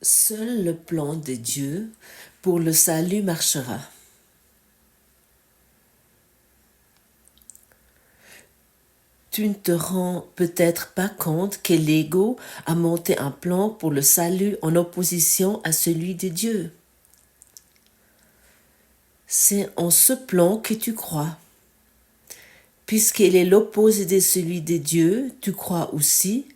Seul le plan de Dieu pour le salut marchera. Tu ne te rends peut-être pas compte que l'ego a monté un plan pour le salut en opposition à celui de Dieu. C'est en ce plan que tu crois. Puisqu'il est l'opposé de celui de Dieu, tu crois aussi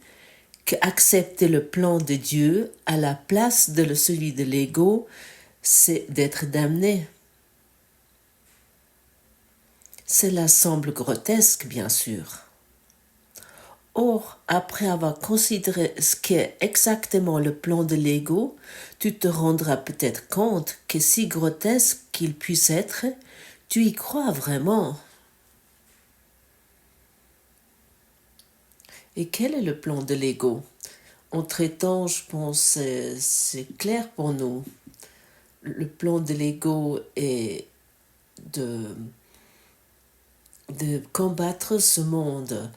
qu'accepter le plan de Dieu à la place de celui de l'ego, c'est d'être damné. Cela semble grotesque, bien sûr. Or, après avoir considéré ce qu'est exactement le plan de l'ego, tu te rendras peut-être compte que si grotesque qu'il puisse être, tu y crois vraiment. Et quel est le plan de l'ego? En traitant, je pense, c'est clair pour nous. Le plan de l'ego est de combattre ce monde,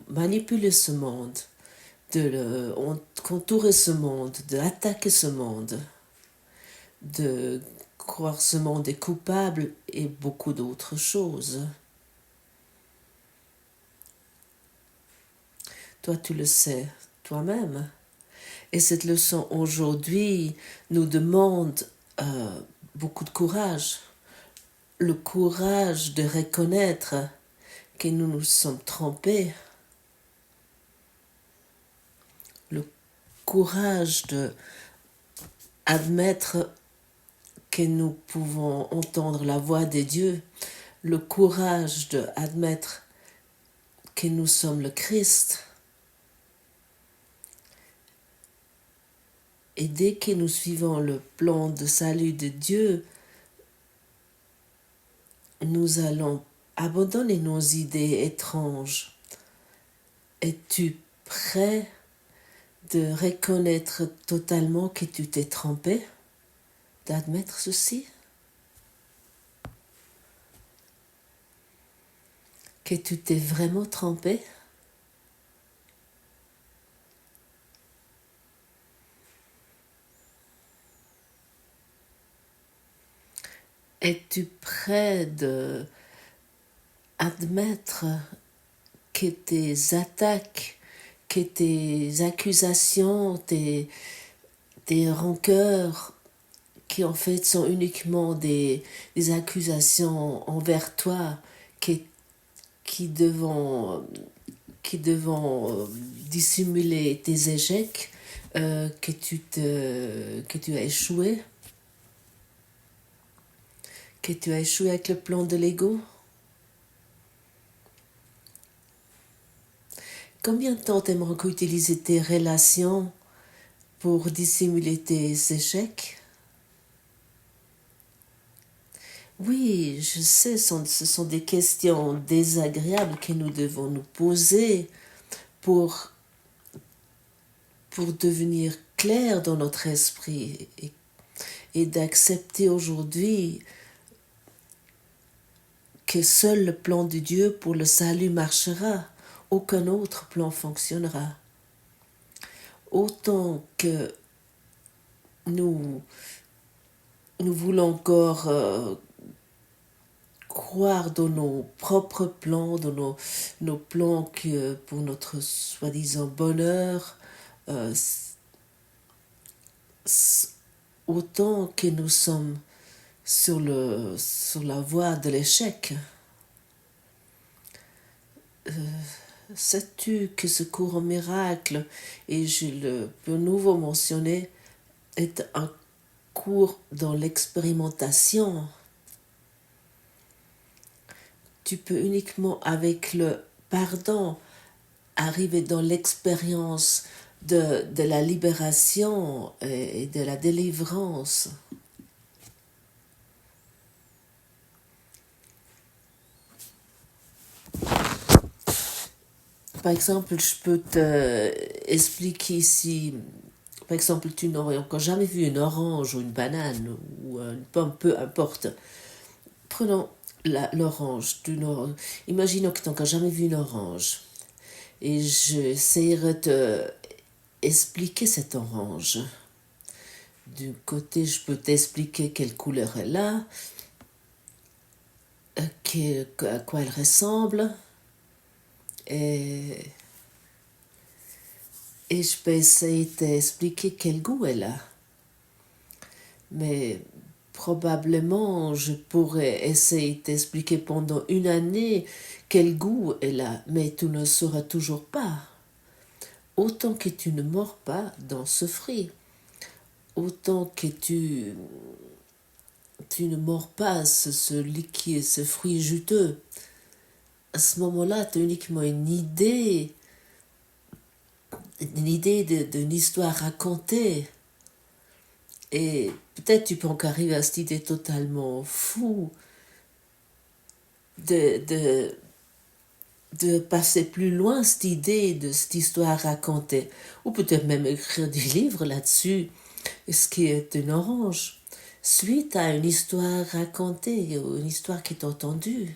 manipuler ce monde, de contourer ce monde, d'attaquer ce monde, de croire ce monde est coupable et beaucoup d'autres choses. Toi, tu le sais toi-même. Et cette leçon aujourd'hui nous demande beaucoup de courage. Le courage de reconnaître que nous nous sommes trompés. Le courage de admettre que nous pouvons entendre la voix de Dieu. Le courage de admettre que nous sommes le Christ. Et dès que nous suivons le plan de salut de Dieu, nous allons abandonner nos idées étranges. Es-tu prêt de reconnaître totalement que tu t'es trompé, d'admettre ceci? Que tu t'es vraiment trompé? Es-tu prêt de admettre que tes attaques, que tes accusations, tes rancœurs, qui en fait sont uniquement des accusations envers toi, qui devant dissimuler tes échecs, que tu as échoué, avec le plan de l'ego? Combien de temps t'aimerais utiliser tes relations pour dissimuler tes échecs? Oui, je sais, ce sont des questions désagréables que nous devons nous poser pour devenir clairs dans notre esprit et d'accepter aujourd'hui que seul le plan de Dieu pour le salut marchera, aucun autre plan fonctionnera. Autant que nous voulons encore croire dans nos propres plans, dans nos plans pour notre soi-disant bonheur, autant que nous sommes sur la voie de l'échec. Sais-tu que ce cours en miracle, et je le peux nouveau mentionner, est un cours dans l'expérimentation. Tu peux uniquement avec le pardon arriver dans l'expérience de la libération et de la délivrance. Par exemple, je peux expliquer ici, par exemple, tu n'aurais encore jamais vu une orange ou une banane ou une pomme, peu importe. Prenons l'orange. Imaginons que tu n'as encore jamais vu une orange. Et j'essaierai de expliquer cet orange. D'un côté, je peux t'expliquer quelle couleur elle a, à quoi elle ressemble, et, et je peux essayer de t'expliquer quel goût elle a. Mais probablement, je pourrais essayer de t'expliquer pendant une année quel goût elle a, mais tu ne sauras toujours pas. Autant que tu ne mords pas dans ce fruit, autant que tu ne mords pas ce liquide, ce fruit juteux, à ce moment-là, tu as uniquement une idée d'une histoire racontée. Et peut-être tu peux encore arriver à cette idée totalement fou de passer plus loin cette idée de cette histoire racontée. Ou peut-être même écrire des livres là-dessus, ce qui est une orange, suite à une histoire racontée, ou une histoire qui est entendue.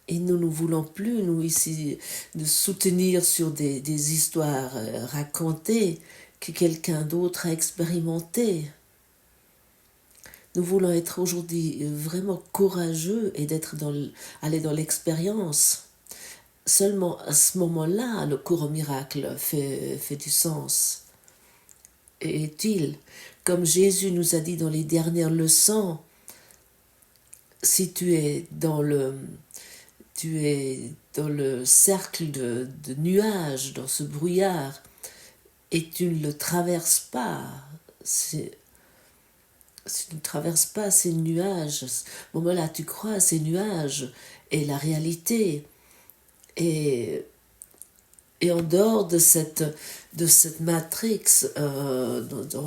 Et nous ne voulons plus, nous ici, de soutenir sur des histoires racontées que quelqu'un d'autre a expérimentées. Nous voulons être aujourd'hui vraiment courageux et aller dans l'expérience. Seulement à ce moment-là, le cours au miracle fait du sens et utile. Comme Jésus nous a dit dans les dernières leçons, si tu es dans le cercle de nuages, dans ce brouillard, et tu ne le traverses pas, si tu ne traverses pas ces nuages, à ce moment-là, tu crois à ces nuages et la réalité. Et en dehors de cette matrix, en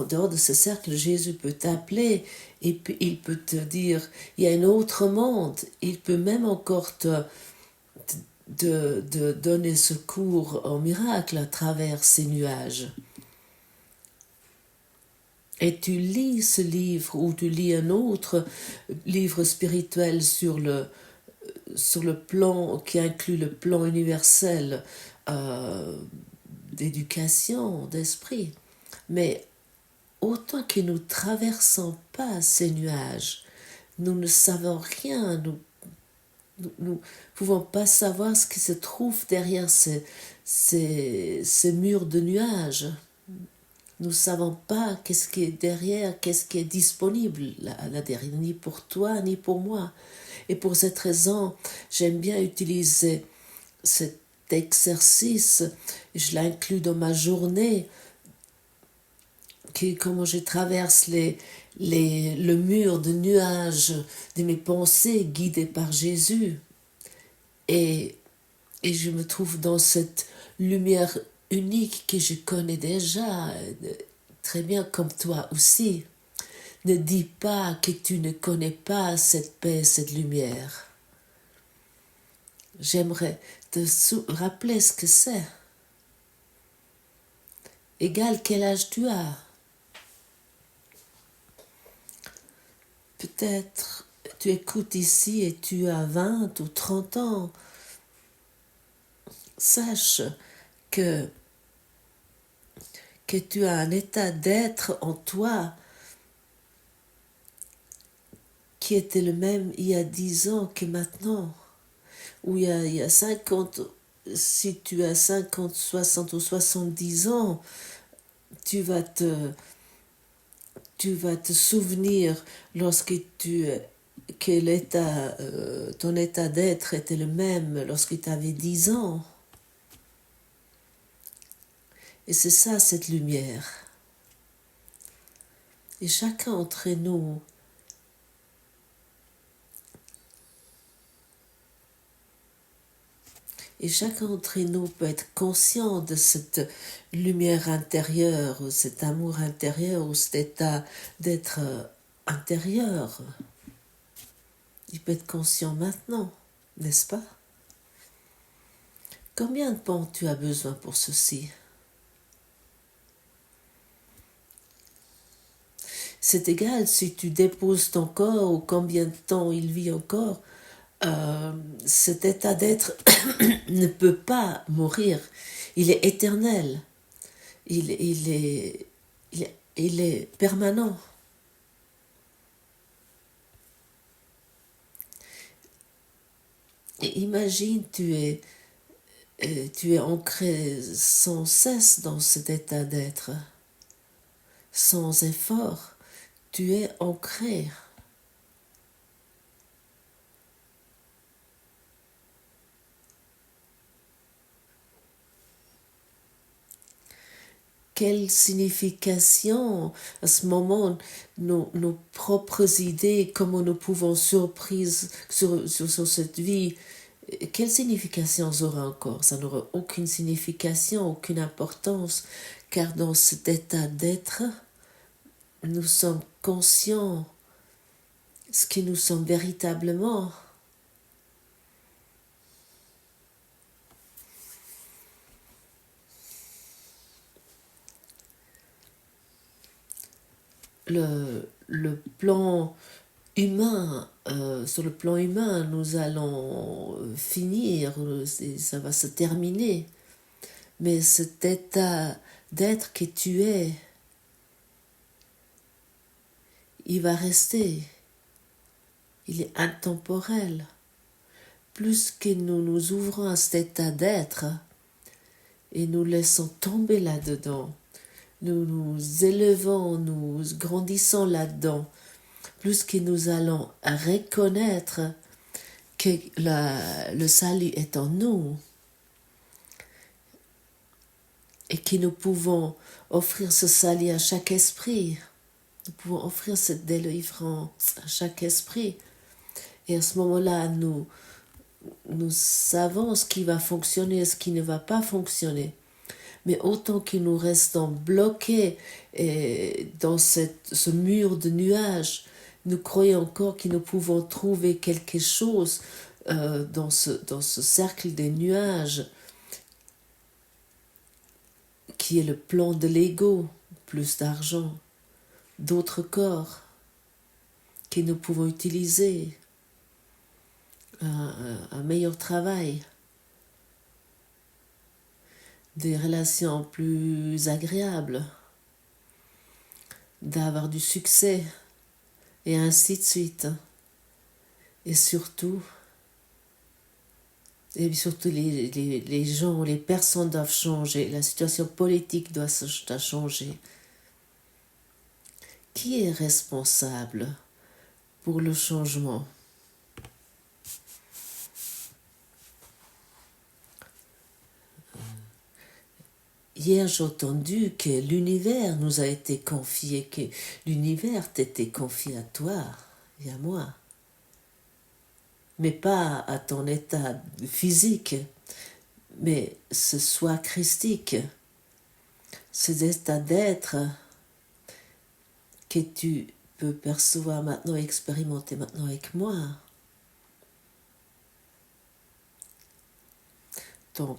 dehors de ce cercle, Jésus peut t'appeler et puis il peut te dire, il y a un autre monde. Il peut même encore te donner secours au miracle à travers ces nuages. Et tu lis ce livre ou tu lis un autre livre spirituel sur le plan qui inclut le plan universel d'éducation, d'esprit. Mais autant que nous ne traversons pas ces nuages, nous ne savons rien, nous ne pouvons pas savoir ce qui se trouve derrière ces murs de nuages. Nous ne savons pas qu'est-ce qui est derrière, qu'est-ce qui est disponible là derrière, ni pour toi, ni pour moi. Et pour cette raison, j'aime bien utiliser cet exercice, je l'inclus dans ma journée, comment je traverse le mur de nuages de mes pensées guidées par Jésus. Et je me trouve dans cette lumière unique que je connais déjà, très bien comme toi aussi. Ne dis pas que tu ne connais pas cette paix, cette lumière. J'aimerais te rappeler ce que c'est. Égal quel âge tu as. Peut-être tu écoutes ici et tu as 20 ou 30 ans. Sache que tu as un état d'être en toi qui était le même il y a 10 ans que maintenant. Ou il y a 50, si tu as 50, 60 ou 70 ans, tu vas te souvenir lorsque ton état d'être était le même lorsque tu avais 10 ans. Et c'est ça, cette lumière. Et chacun d'entre nous peut être conscient de cette lumière intérieure, ou cet amour intérieur, ou cet état d'être intérieur. Il peut être conscient maintenant, n'est-ce pas? Combien de temps tu as besoin pour ceci? C'est égal si tu déposes ton corps ou combien de temps il vit encore. cet état d'être ne peut pas mourir. Il est éternel. Il est permanent. Et imagine, tu es ancré sans cesse dans cet état d'être, sans effort. Tu es ancré. Quelle signification à ce moment nos propres idées, comment nous pouvons surprise sur cette vie, quelle signification ça aura encore? Ça n'aura aucune signification, aucune importance, car dans cet état d'être, nous sommes conscients de ce que nous sommes véritablement. Le plan humain, sur le plan humain, nous allons finir, ça va se terminer. Mais cet état d'être que tu es, il va rester. Il est intemporel. Plus que nous nous ouvrons à cet état d'être et nous laissons tomber là-dedans, nous nous élevons, nous grandissons là-dedans, plus que nous allons reconnaître que le salut est en nous et que nous pouvons offrir ce salut à chaque esprit. Nous pouvons offrir cette délivrance à chaque esprit. Et à ce moment-là, nous savons ce qui va fonctionner et ce qui ne va pas fonctionner. Mais autant que nous restons bloqués dans ce mur de nuages, nous croyons encore que nous pouvons trouver quelque chose dans ce cercle des nuages qui est le plan de l'ego, plus d'argent, d'autres corps que nous pouvons utiliser, un meilleur travail, des relations plus agréables, d'avoir du succès, et ainsi de suite. Et surtout les gens, les personnes doivent changer, la situation politique doit changer. Qui est responsable pour le changement? Hier, j'ai entendu que l'univers nous a été confié, que l'univers t'était confié à toi et à moi. Mais pas à ton état physique, mais ce soi christique, cet état d'être que tu peux percevoir maintenant, expérimenter maintenant avec moi. Ton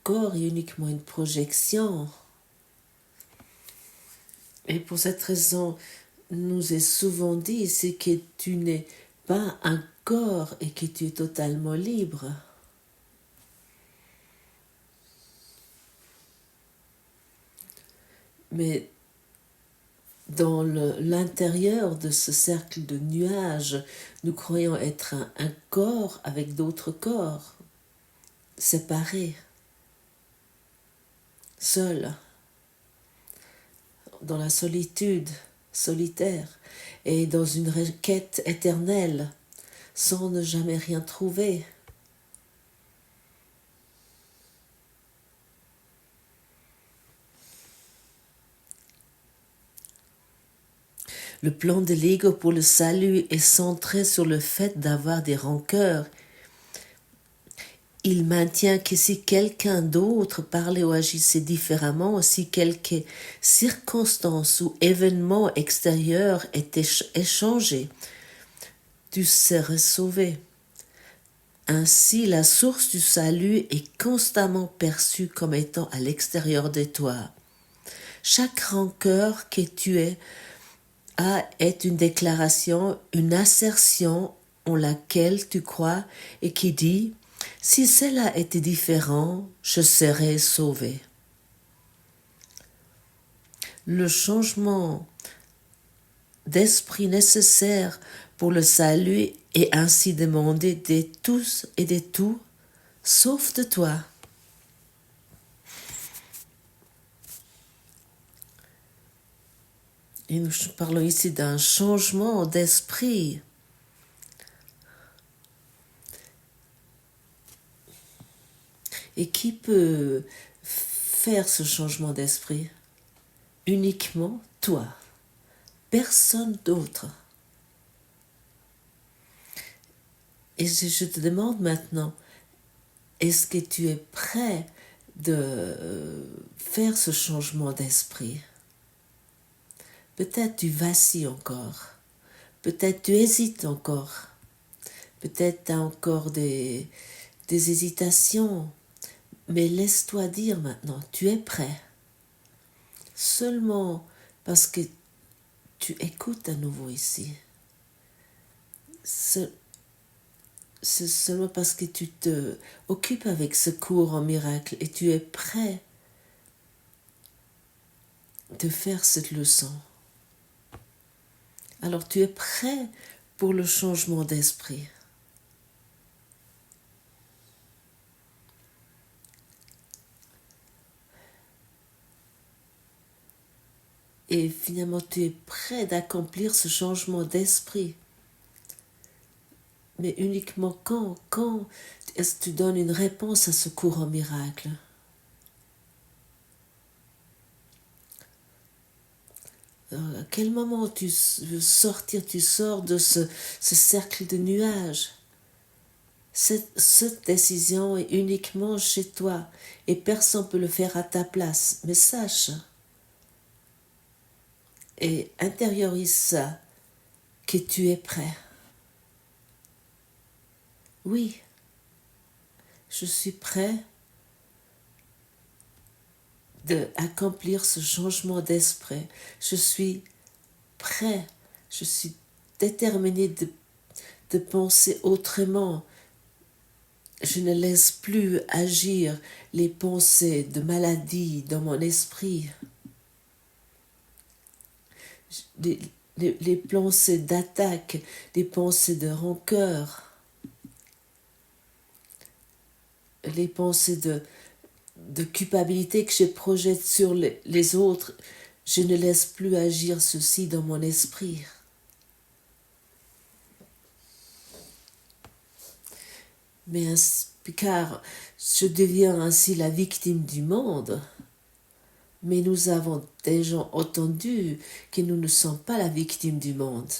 corps est uniquement une projection. Et pour cette raison, nous est souvent dit, c'est que tu n'es pas un corps et que tu es totalement libre. Mais dans l'intérieur de ce cercle de nuages, nous croyons être un corps avec d'autres corps, séparés, seuls, dans la solitude, solitaire, et dans une quête éternelle, sans ne jamais rien trouver. Le plan de l'ego pour le salut est centré sur le fait d'avoir des rancœurs. Il maintient que si quelqu'un d'autre parlait ou agissait différemment, si quelque circonstance ou événement extérieur était changé, tu serais sauvé. Ainsi, la source du salut est constamment perçue comme étant à l'extérieur de toi. Chaque rancœur que tu es est une déclaration, une assertion en laquelle tu crois et qui dit « Si cela était différent, je serais sauvé ». Le changement d'esprit nécessaire pour le salut est ainsi demandé de tous et de tout, sauf de toi. Et nous parlons ici d'un changement d'esprit. Et qui peut faire ce changement d'esprit? Uniquement toi, personne d'autre. Et je te demande maintenant, est-ce que tu es prêt de faire ce changement d'esprit? Peut-être tu vacilles encore, peut-être tu hésites encore, peut-être tu as encore des hésitations, mais laisse-toi dire maintenant, tu es prêt. Seulement parce que tu écoutes à nouveau ici. C'est seulement parce que tu te occupes avec ce cours en miracle et tu es prêt de faire cette leçon. Alors tu es prêt pour le changement d'esprit. Et finalement, tu es prêt d'accomplir ce changement d'esprit. Mais uniquement quand est-ce que tu donnes une réponse à ce cours en miracle? À quel moment tu veux sortir, tu sors de ce cercle de nuages? Cette décision est uniquement chez toi et personne ne peut le faire à ta place. Mais sache et intériorise ça, que tu es prêt. Oui, je suis prêt d'accomplir ce changement d'esprit. Je suis prêt, je suis déterminé de penser autrement. Je ne laisse plus agir les pensées de maladie dans mon esprit. Les pensées d'attaque, les pensées de rancœur, les pensées de culpabilité que je projette sur les autres, je ne laisse plus agir ceci dans mon esprit. Mais car je deviens ainsi la victime du monde. Mais nous avons déjà entendu que nous ne sommes pas la victime du monde.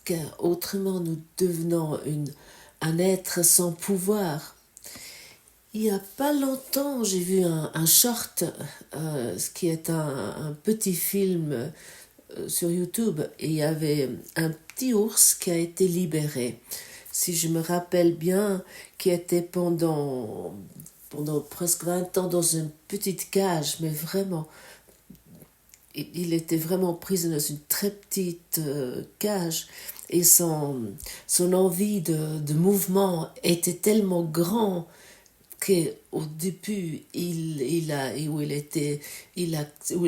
Car autrement nous devenons un être sans pouvoir. Il n'y a pas longtemps, j'ai vu un short, qui est un petit film sur YouTube, et il y avait un petit ours qui a été libéré. Si je me rappelle bien, qui était pendant presque 20 ans dans une petite cage, mais vraiment, il était vraiment prisonnier dans une très petite cage, et son envie de mouvement était tellement grand qu'au début, il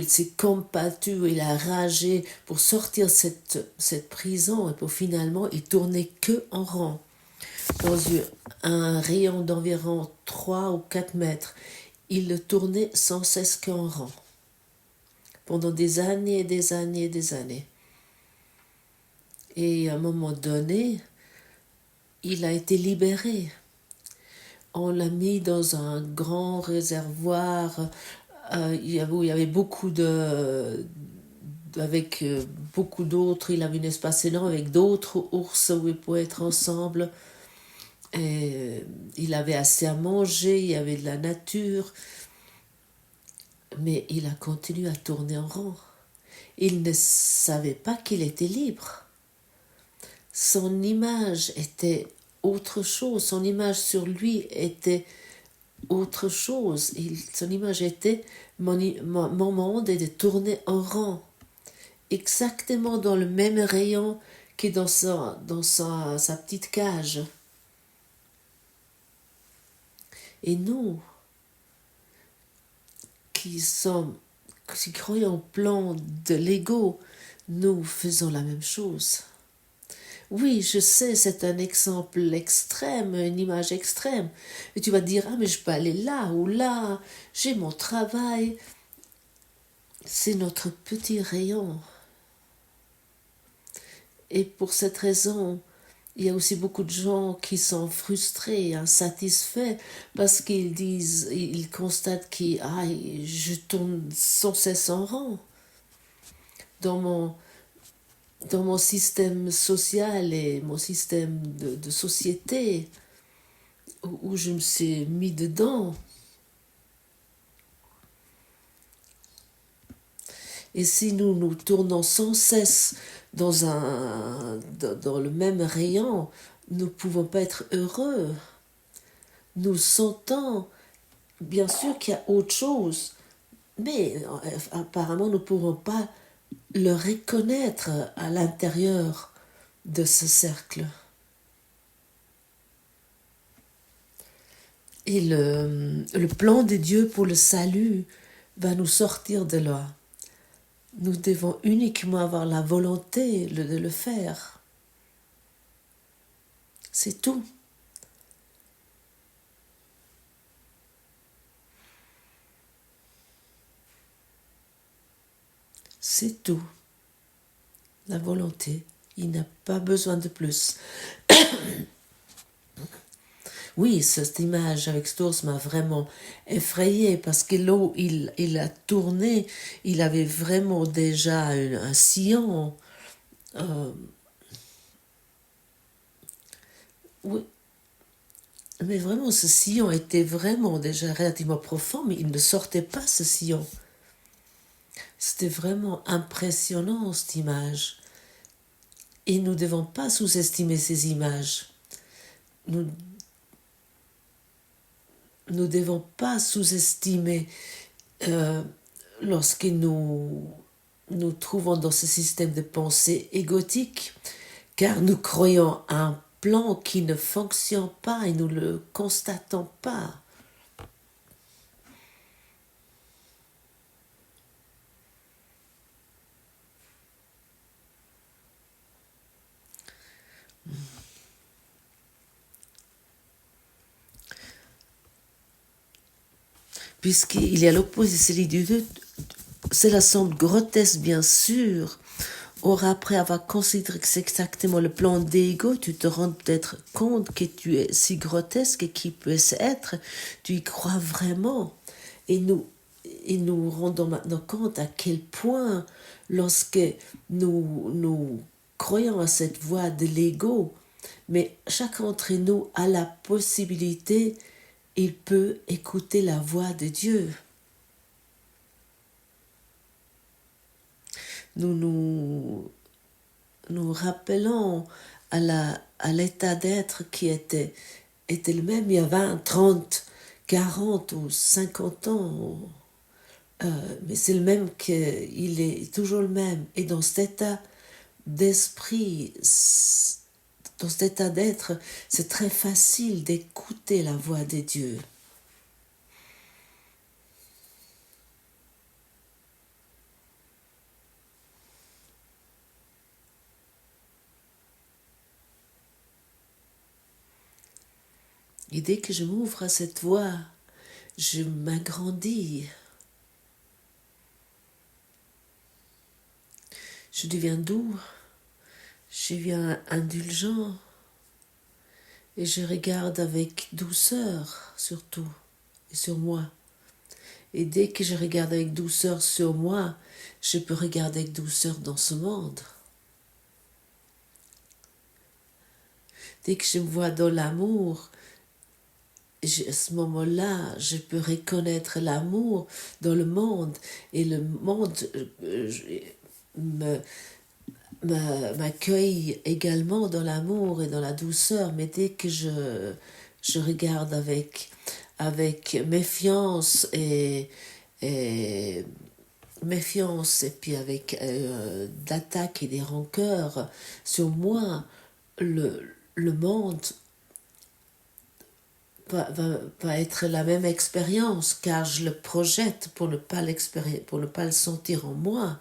s'est combattu, il a ragé pour sortir cette prison, et pour finalement, il tournait que en rond, dans un rayon d'environ 3 ou 4 mètres. Il le tournait sans cesse qu'en rond, pendant des années et des années et des années. Et à un moment donné, il a été libéré. On l'a mis dans un grand réservoir où il y avait beaucoup avec beaucoup d'autres. Il avait un espace énorme avec d'autres ours où ils pouvaient être ensemble. Et il avait assez à manger, il y avait de la nature. Mais il a continué à tourner en rond. Il ne savait pas qu'il était libre. Son image était autre chose, son image sur lui était autre chose. Son image était mon monde est de tourner en rond. exactement dans le même rayon que dans sa petite cage. Et nous, qui croyons au plan de l'ego, nous faisons la même chose. Oui, je sais, c'est un exemple extrême, une image extrême. Et tu vas te dire, ah mais je peux aller là ou là, j'ai mon travail. C'est notre petit rayon. Et pour cette raison, il y a aussi beaucoup de gens qui sont frustrés, insatisfaits, parce ils constatent que je tourne sans cesse en rond dans mon système social et mon système de société où je me suis mis dedans. Et si nous tournons sans cesse dans le même rayon, nous ne pouvons pas être heureux. Nous sentons, bien sûr qu'il y a autre chose, mais apparemment nous ne pourrons pas le reconnaître à l'intérieur de ce cercle. Et le plan de Dieu pour le salut va nous sortir de là. Nous devons uniquement avoir la volonté de le faire. C'est tout. C'est tout. La volonté. Il n'a pas besoin de plus. Oui, cette image avec Stors m'a vraiment effrayée parce que là où il a tourné, il avait vraiment déjà un sillon. Oui, mais vraiment, ce sillon était vraiment déjà relativement profond, mais il ne sortait pas ce sillon. C'était vraiment impressionnant, cette image. Et nous ne devons pas sous-estimer ces images. Nous ne devons pas sous-estimer lorsque nous trouvons dans ce système de pensée égotique, car nous croyons à un plan qui ne fonctionne pas et nous ne le constatons pas. Puisqu'il y a l'opposé, cela semble grotesque bien sûr. Or, après avoir considéré que c'est exactement le plan d'ego, tu te rends peut-être compte que tu es si grotesque qui peut être, tu y crois vraiment. Et nous rendons maintenant compte à quel point, lorsque nous croyons à cette voie de l'ego, mais chacun d'entre nous a la possibilité, il peut écouter la voix de Dieu. Nous rappelons à l'état d'être qui était le même il y a 20, 30, 40 ou 50 ans. Mais c'est le même qu'il est toujours le même. Et dans cet état d'esprit, dans cet état d'être, c'est très facile d'écouter la voix de Dieu. Et dès que je m'ouvre à cette voix, je m'agrandis. Je deviens doux, je deviens indulgent et je regarde avec douceur surtout et sur moi. Et dès que je regarde avec douceur sur moi, je peux regarder avec douceur dans ce monde. Dès que je me vois dans l'amour, à ce moment-là, je peux reconnaître l'amour dans le monde et le monde m'accueille également dans l'amour et dans la douceur. Mais dès que je regarde avec méfiance et méfiance et puis avec d'attaques et des rancœurs sur moi, le monde va être la même expérience car je le projette pour ne pas pour ne pas le sentir en moi.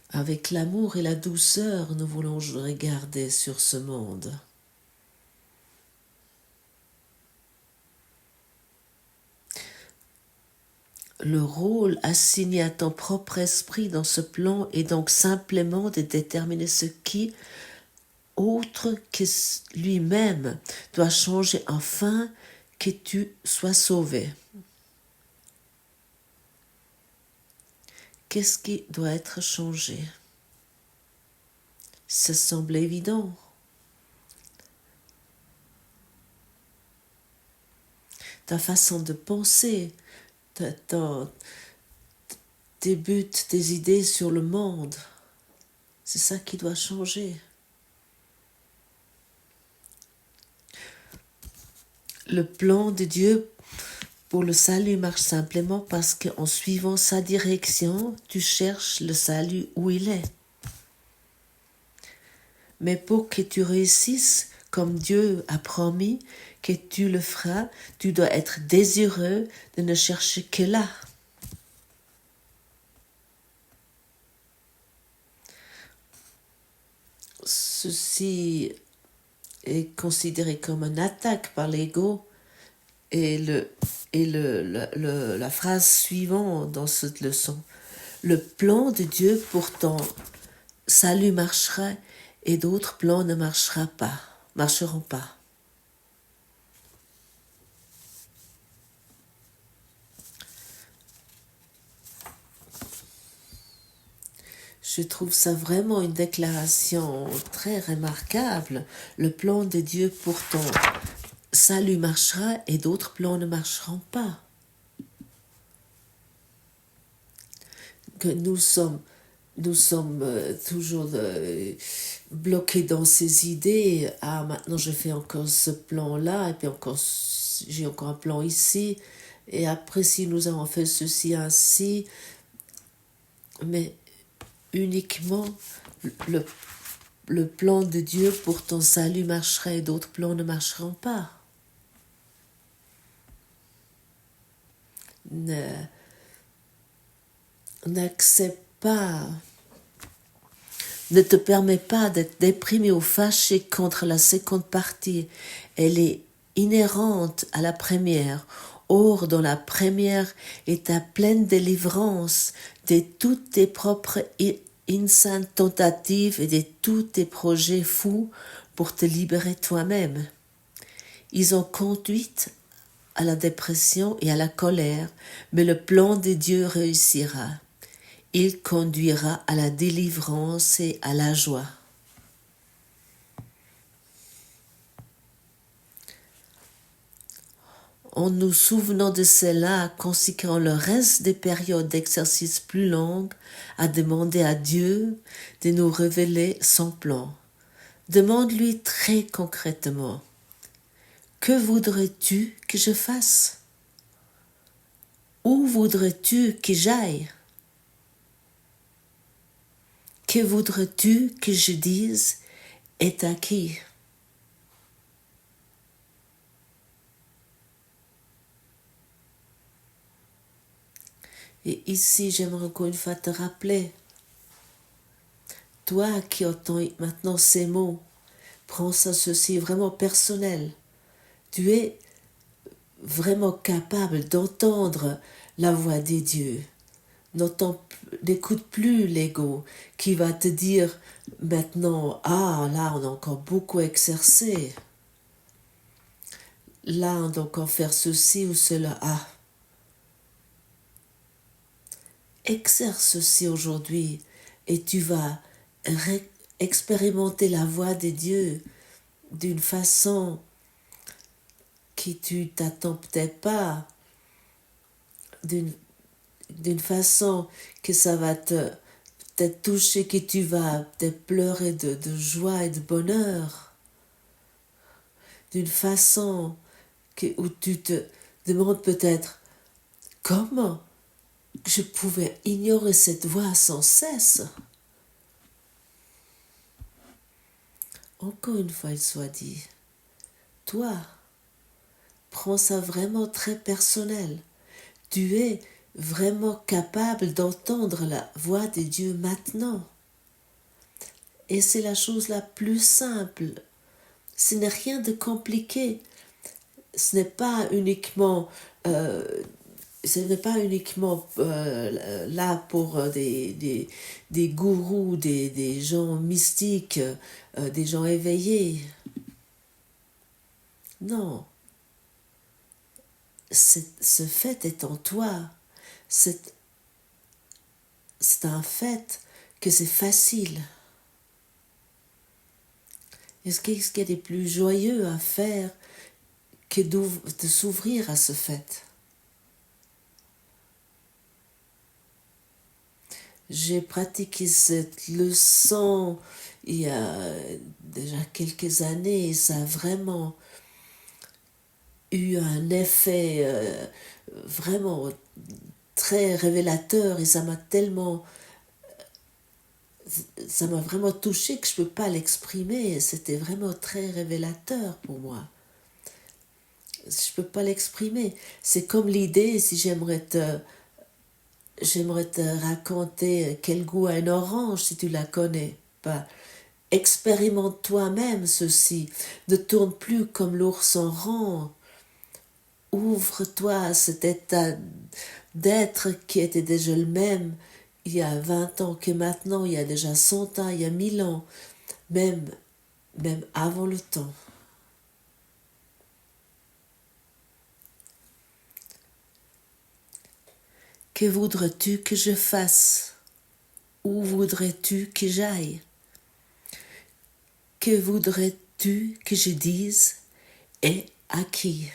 Avec l'amour et la douceur, nous voulons regarder sur ce monde. Le rôle assigné à ton propre esprit dans ce plan est donc simplement de déterminer ce qui, autre que lui-même, doit changer afin que tu sois sauvé. Qu'est-ce qui doit être changé? Ça semble évident. Ta façon de penser, tes buts, tes idées sur le monde, c'est ça qui doit changer. Le plan de Dieu pour le salut marche simplement parce qu'en suivant sa direction, tu cherches le salut où il est. Mais pour que tu réussisses, comme Dieu a promis que tu le feras, tu dois être désireux de ne chercher que là. Ceci est considéré comme une attaque par l'ego et la phrase suivante dans cette leçon. Le plan de Dieu pour ton salut marchera et d'autres plans ne marcheront pas. Je trouve ça vraiment une déclaration très remarquable. Le plan de Dieu pour ton salut marchera et d'autres plans ne marcheront pas. Que nous sommes toujours bloqués dans ces idées. Ah, maintenant je fais encore ce plan-là, et puis j'ai encore un plan ici, et après si nous avons fait ceci ainsi, mais uniquement le plan de Dieu pour ton salut marchera et d'autres plans ne marcheront pas. N'accepte pas, ne te permets pas d'être déprimé ou fâché contre la seconde partie. Elle est inhérente à la première. Or, dans la première est ta pleine délivrance de toutes tes propres insanes tentatives et de tous tes projets fous pour te libérer toi-même. Ils ont conduit à la dépression et à la colère, mais le plan de Dieu réussira. Il conduira à la délivrance et à la joie. En nous souvenant de cela, consacrant le reste des périodes d'exercice plus longues à demander à Dieu de nous révéler son plan. Demande-lui très concrètement, que voudrais-tu que je fasse? Où voudrais-tu que j'aille? Que voudrais-tu que je dise est acquis? Et ici, j'aimerais encore une fois te rappeler, toi qui entends maintenant ces mots, prends ça, ceci vraiment personnel. Tu es vraiment capable d'entendre la voix des dieux. N'écoute plus l'ego qui va te dire maintenant, ah là on a encore beaucoup exercé. Là on doit encore faire ceci ou cela. Ah. Exerce ceci aujourd'hui et tu vas expérimenter la voix des dieux d'une façon que tu t'attends peut-être pas, d'une façon que ça va te toucher, que tu vas peut-être pleurer de joie et de bonheur. d'une façon où tu te demandes peut-être comment je pouvais ignorer cette voix sans cesse. Encore une fois, il soit dit, toi, prends ça vraiment très personnel. Tu es vraiment capable d'entendre la voix de Dieu maintenant. Et c'est la chose la plus simple. Ce n'est rien de compliqué. Ce n'est pas uniquement là pour des gourous, des gens mystiques, des gens éveillés. Non. Ce fait est en toi. C'est un fait que c'est facile. Est-ce qu'il y a des plus joyeux à faire que de s'ouvrir à ce fait? J'ai pratiqué cette leçon il y a déjà quelques années et ça a vraiment eu un effet vraiment très révélateur et ça m'a vraiment touché que je ne peux pas l'exprimer. C'était vraiment très révélateur pour moi. Je ne peux pas l'exprimer. C'est comme l'idée, si j'aimerais te raconter quel goût a un orange, si tu la connais pas. Expérimente toi-même ceci. Ne tourne plus comme l'ours en rond. Ouvre-toi à cet état d'être qui était déjà le même il y a 20 ans que maintenant, il y a déjà 100 ans, il y a 1000 ans, même avant le temps. Que voudrais-tu que je fasse? Où voudrais-tu que j'aille? Que voudrais-tu que je dise et à qui?